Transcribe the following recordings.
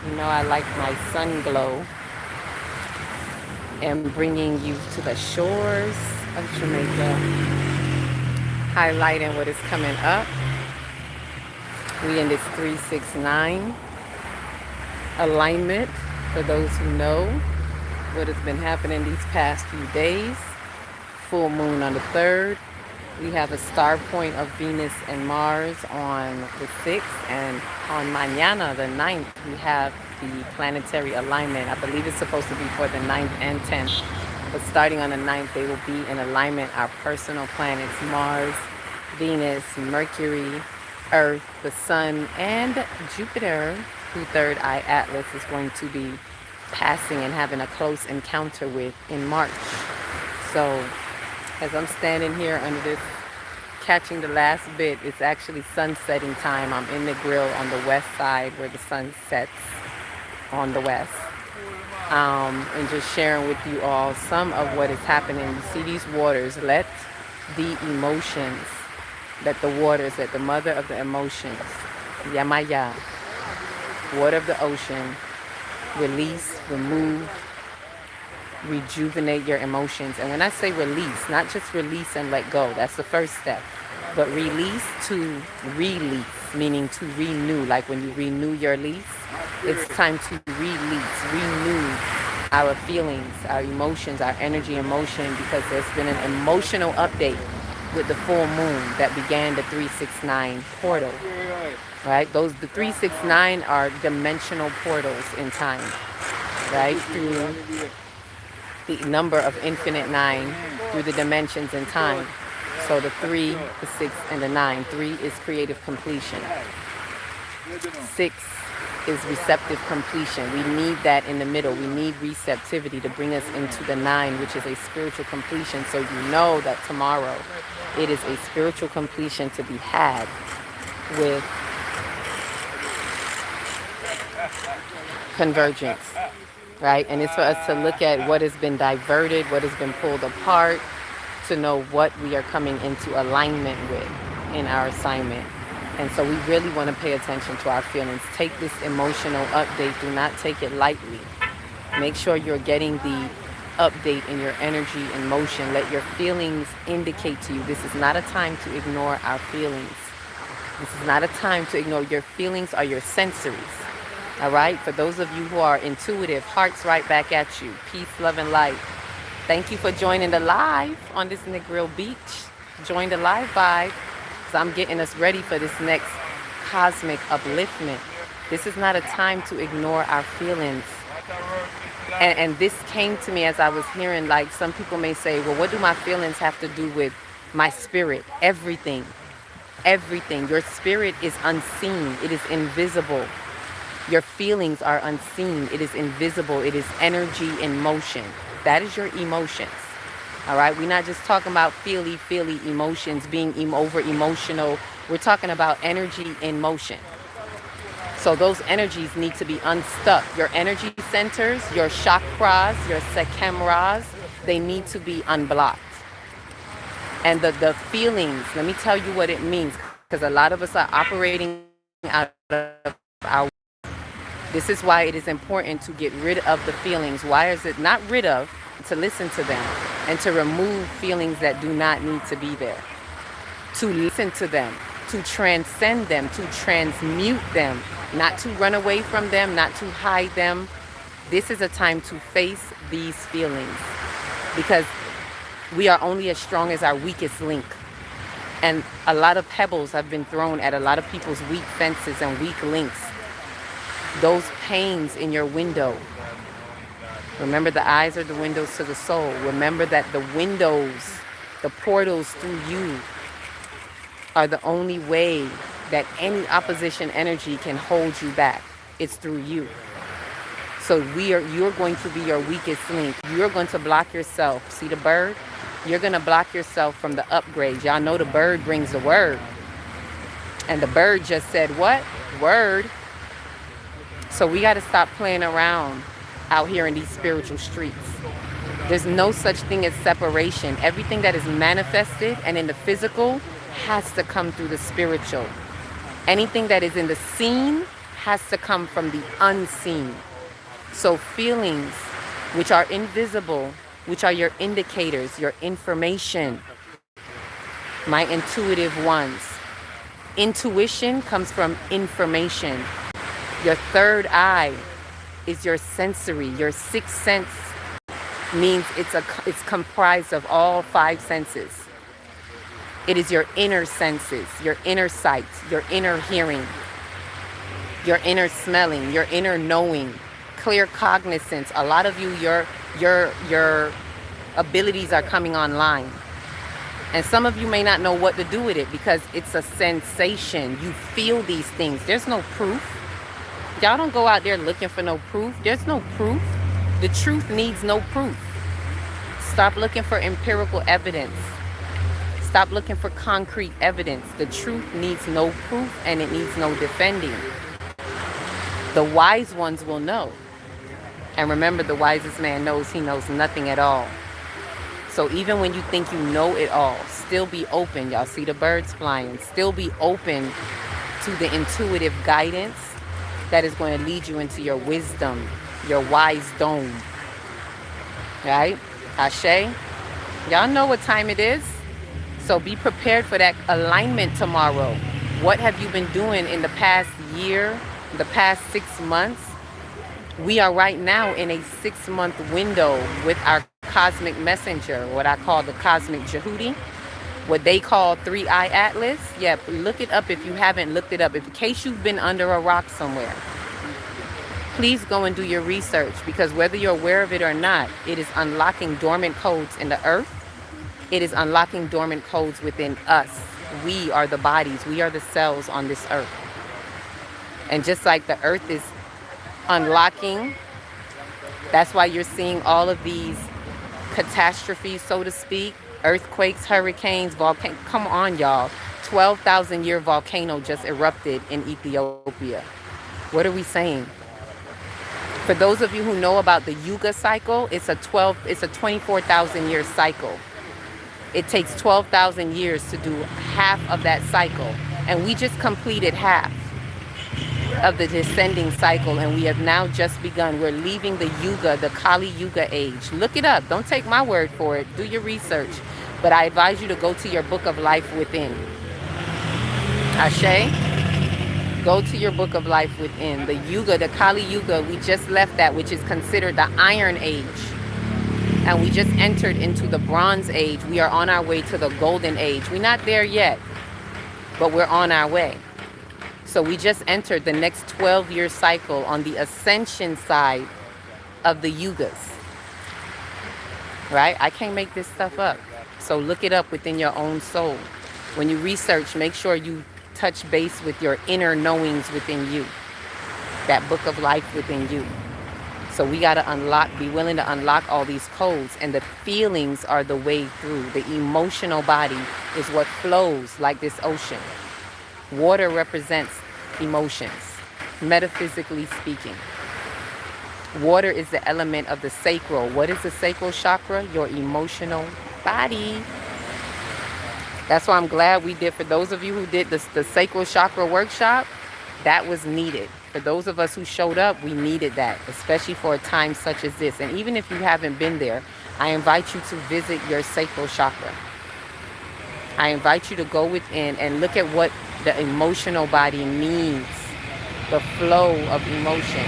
You know, I like my sun glow and bringing you to the shores of Jamaica, highlighting what is coming up. We in this 369 alignment for those who know what has been happening these past few days. Full moon on the 3rd. We have a star point of Venus and Mars on the 6th, and on mañana, the 9th, we have the planetary alignment. I believe it's supposed to be for the 9th and 10th, but starting on the 9th, they will be in alignment. Our personal planets, Mars, Venus, Mercury, Earth, the Sun, and Jupiter, who Third Eye Atlas is going to be passing and having a close encounter with in March. So as I'm standing here under this, catching the last bit, it's actually sunsetting time. I'm in the grill on the west side where the sun sets on the west. And just sharing with you all some of what is happening. You see these waters, let the emotions, let the waters, let the mother of the emotions, Yamaya, water of the ocean, release, remove, rejuvenate your emotions. And when I say release, not just release and let go, that's the first step, but release to release, meaning to renew. Like when you renew your lease, it's time to release, renew our feelings, our emotions, our energy, emotion, because there's been an emotional update with the full moon that began the 369 portal. Right? Those the 369 are dimensional portals in time, right? Through the number of infinite nine, through the dimensions in time. So the 3, the 6, and the 9. 3 is creative completion. 6 is receptive completion. We need that in the middle. We need receptivity to bring us into the 9, which is a spiritual completion. So you know that tomorrow it is a spiritual completion to be had with convergence, right? And it's for us to look at what has been diverted, what has been pulled apart, to know what we are coming into alignment with in our assignment. And so we really want to pay attention to our feelings. Take this emotional update. Do not take it lightly. Make sure you're getting the update in your energy and motion. Let your feelings indicate to you. This is not a time to ignore our feelings. This is not a time to ignore. Your feelings are your sensories. All right? For those of you who are intuitive, hearts right back at you. Peace, love, and light. Thank you for joining the live on this Negril Beach. Join the live vibe. So I'm getting us ready for this next cosmic upliftment. This is not a time to ignore our feelings. And this came to me as I was hearing, like, some people may say, well, what do my feelings have to do with my spirit? Everything. Everything. Your spirit is unseen. It is invisible. Your feelings are unseen. It is invisible. It is energy in motion. That is your emotions. All right? We're not just talking about feely emotions, being over emotional. We're talking about energy in motion. So those energies need to be unstuck. Your energy centers, your chakras, your sekemras, they need to be unblocked. And the feelings, let me tell you what it means, because a lot of us are operating out of our... This is why it is important to get rid of the feelings. Why is it not rid of? To listen to them and to remove feelings that do not need to be there. To listen to them, to transcend them, to transmute them, not to run away from them, not to hide them. This is a time to face these feelings, because we are only as strong as our weakest link. And a lot of pebbles have been thrown at a lot of people's weak fences and weak links. Those pains in your window. Remember, the eyes are the windows to the soul. Remember that the windows, the portals through you, are the only way that any opposition energy can hold you back. It's through you. So you're going to be your weakest link. You're going to block yourself. See the bird? You're going to block yourself from the upgrade. Y'all know the bird brings the word. And the bird just said what? Word. So we got to stop playing around out here in these spiritual streets. There's no such thing as separation. Everything that is manifested and in the physical has to come through the spiritual. Anything that is in the seen has to come from the unseen. So feelings, which are invisible, which are your indicators, your information, my intuitive ones. Intuition comes from information. Your third eye is your sensory. Your sixth sense means it's comprised of all five senses. It is your inner senses, your inner sight, your inner hearing, your inner smelling, your inner knowing, clear cognizance. A lot of you, your abilities are coming online. And some of you may not know what to do with it because it's a sensation. You feel these things. There's no proof. Y'all don't go out there looking for no proof. There's no proof. The truth needs no proof. Stop looking for empirical evidence. Stop looking for concrete evidence. The truth needs no proof and it needs no defending. The wise ones will know. And remember, the wisest man knows he knows nothing at all. So even when you think you know it all, still be open. Y'all see the birds flying. Still be open to the intuitive guidance that is going to lead you into your wisdom, your wise dome. Right? Ashe? Y'all know what time it is. So be prepared for that alignment tomorrow. What have you been doing in the past year, the past 6 months? We are right now in a 6-month window with our cosmic messenger, what I call the cosmic Jehudi, what they call 3-eye atlas. Yeah, look it up if you haven't looked it up. In case you've been under a rock somewhere, please go and do your research, because whether you're aware of it or not, it is unlocking dormant codes in the earth. It is unlocking dormant codes within us. We are the bodies. We are the cells on this earth. And just like the earth is unlocking, that's why you're seeing all of these catastrophes, so to speak, earthquakes, hurricanes, volcanoes. Come on, y'all. 12,000 year volcano just erupted in Ethiopia. What are we saying? For those of you who know about the Yuga cycle, it's a 24,000 year cycle. It takes 12,000 years to do half of that cycle. And we just completed half of the descending cycle, and we have now just begun. We're leaving the Yuga, the Kali Yuga age. Look it up. Don't take my word for it. Do your research. But I advise you to go to your book of life within. Ashe? Go to your book of life within. The Yuga, the Kali Yuga, we just left that, which is considered the Iron Age. And we just entered into the Bronze Age. We are on our way to the Golden Age. We're not there yet, but we're on our way. So we just entered the next 12-year cycle on the ascension side of the Yugas. Right? I can't make this stuff up. So look it up within your own soul. When you research, make sure you touch base with your inner knowings within you. That book of life within you. So we got to be willing to unlock all these codes. And the feelings are the way through. The emotional body is what flows like this ocean. Water represents emotions, metaphysically speaking. Water is the element of the sacral. What is the sacral chakra? Your emotional body. That's why I'm glad we did, for those of you who did the sacral chakra workshop, that was needed. For those of us who showed up, we needed that, especially for a time such as this. And even if you haven't been there, I invite you to visit your sacral chakra. I invite you to go within and look at what the emotional body needs, the flow of emotion,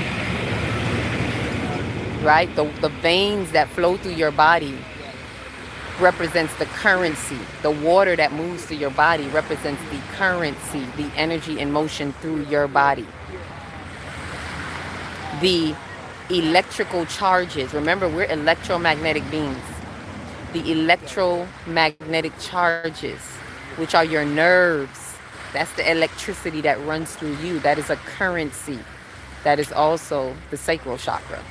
right? The veins that flow through your body represents the currency. The water that moves through your body represents the currency, the energy in motion through your body. The electrical charges, remember, we're electromagnetic beings. The electromagnetic charges, which are your nerves, that's the electricity that runs through you. That is a currency. That is also the sacral chakra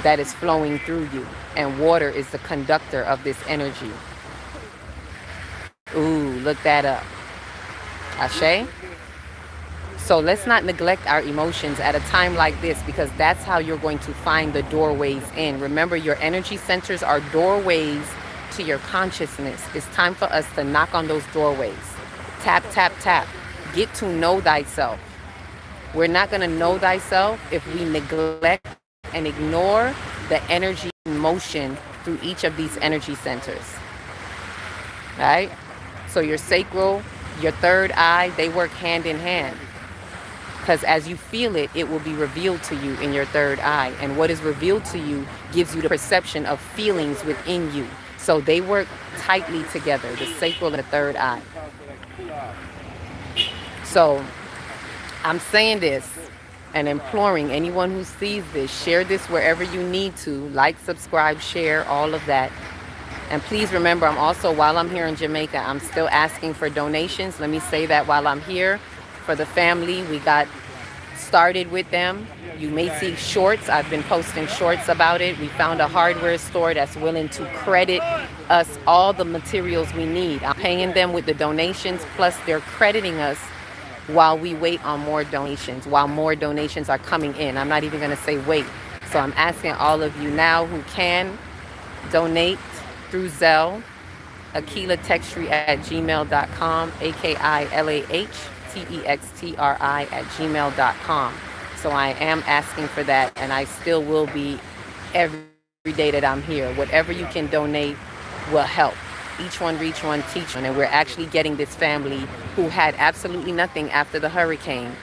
that is flowing through you. And water is the conductor of this energy. Ooh, look that up. Ashe? So let's not neglect our emotions at a time like this, because that's how you're going to find the doorways in. Remember, your energy centers are doorways to your consciousness. It's time for us to knock on those doorways. Tap, tap, tap. Get to know thyself. We're not going to know thyself if we neglect and ignore the energy and motion through each of these energy centers. Right? So your sacral, your third eye, they work hand in hand. Because as you feel it, it will be revealed to you in your third eye. And what is revealed to you gives you the perception of feelings within you. So they work tightly together, the sacral and the third eye. So I'm saying this and imploring anyone who sees this, share this wherever you need to. Like, subscribe, share, all of that. And please remember, I'm also, while I'm here in Jamaica, I'm still asking for donations. Let me say that while I'm here. For the family, we got started with them. You may see shorts. I've been posting shorts about it. We found a hardware store that's willing to credit us all the materials we need. I'm paying them with the donations, plus they're crediting us while we wait on more donations, while more donations are coming in. I'm not even going to say wait. So I'm asking all of you now who can donate through Zelle, akilatextry@gmail.com, akilatextri@gmail.com. So I am asking for that, and I still will be every day that I'm here. Whatever you can donate will help. Each one reach one, teach one. And we're actually getting this family who had absolutely nothing after the hurricane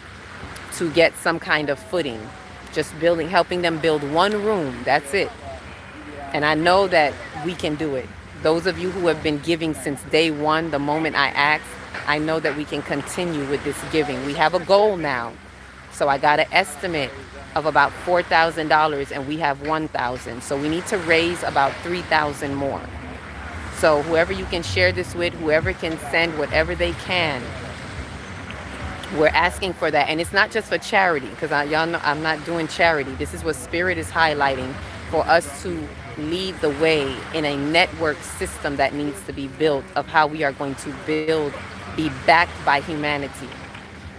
to get some kind of footing. Just building, helping them build one room. That's it. And I know that we can do it. Those of you who have been giving since day one, the moment I asked, I know that we can continue with this giving. We have a goal now. So I got an estimate of about $4,000 and we have 1,000. So we need to raise about 3,000 more. So whoever you can share this with, whoever can send whatever they can, we're asking for that. And it's not just for charity, because y'all know I'm not doing charity. This is what Spirit is highlighting, for us to lead the way in a network system that needs to be built of how we are going to be backed by humanity.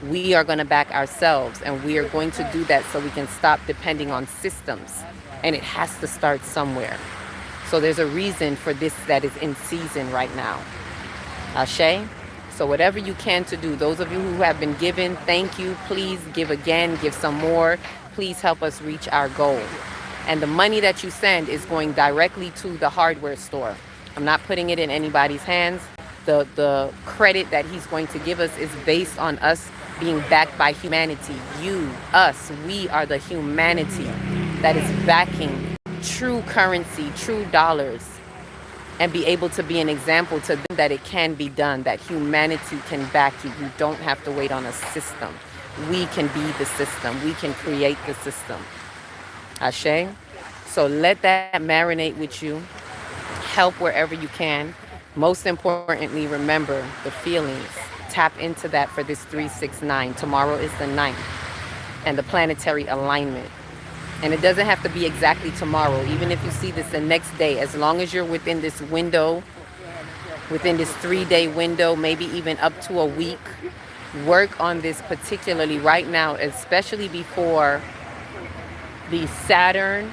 We are going to back ourselves, and we are going to do that so we can stop depending on systems. And it has to start somewhere. So there's a reason for this that is in season right now. Ashe? So whatever you can to do, those of you who have been given, thank you. Please give again, give some more. Please help us reach our goal. And the money that you send is going directly to the hardware store. I'm not putting it in anybody's hands. The credit that he's going to give us is based on us being backed by humanity. You, us, we are the humanity that is backing true currency, true dollars, and be able to be an example to them that it can be done, that humanity can back you. You don't have to wait on a system. We can be the system. We can create the system. Ashe? So let that marinate with you. Help wherever you can. Most importantly, remember the feelings. Tap into that for this 369. Tomorrow is the 9th. And the planetary alignment. And it doesn't have to be exactly tomorrow. Even if you see this the next day, as long as you're within this window, within this 3-day window, maybe even up to a week, work on this particularly right now, especially before the Saturn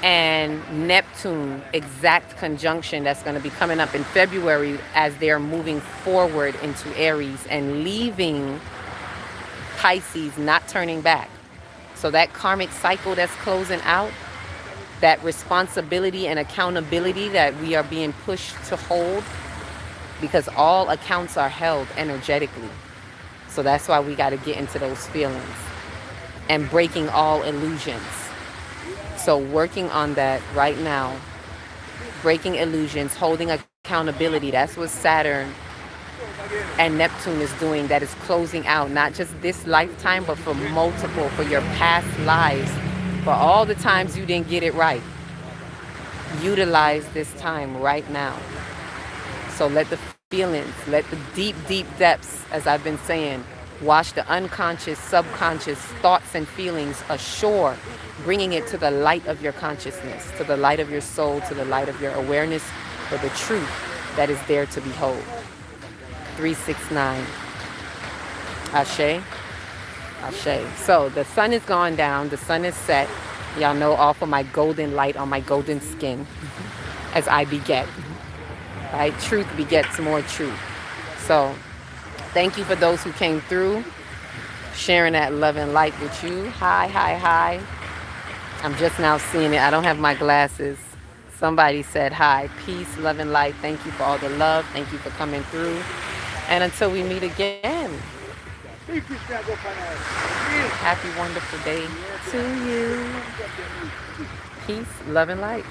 and Neptune exact conjunction that's going to be coming up in February as they're moving forward into Aries and leaving Pisces, not turning back. So that karmic cycle that's closing out, that responsibility and accountability that we are being pushed to hold, because all accounts are held energetically. So that's why we got to get into those feelings and breaking all illusions. So working on that right now, breaking illusions, holding accountability. That's what Saturn and Neptune is doing, that is closing out not just this lifetime, but for multiple, for your past lives, for all the times you didn't get it right. Utilize this time right now. So let the feelings, let the deep, deep depths, as I've been saying, wash the unconscious, subconscious thoughts and feelings ashore, bringing it to the light of your consciousness, to the light of your soul, to the light of your awareness, for the truth that is there to behold. 369. Ashe. Ashe. So the sun is gone down. The sun is set. Y'all know, off of my golden light on my golden skin as I beget. Right? Truth begets more truth. So thank you for those who came through. sharing that love and light with you. Hi, hi, hi. I'm just now seeing it. I don't have my glasses. Somebody said hi. Peace, love, and light. Thank you for all the love. Thank you for coming through. And until we meet again, happy, wonderful day to you. Peace, love, and light.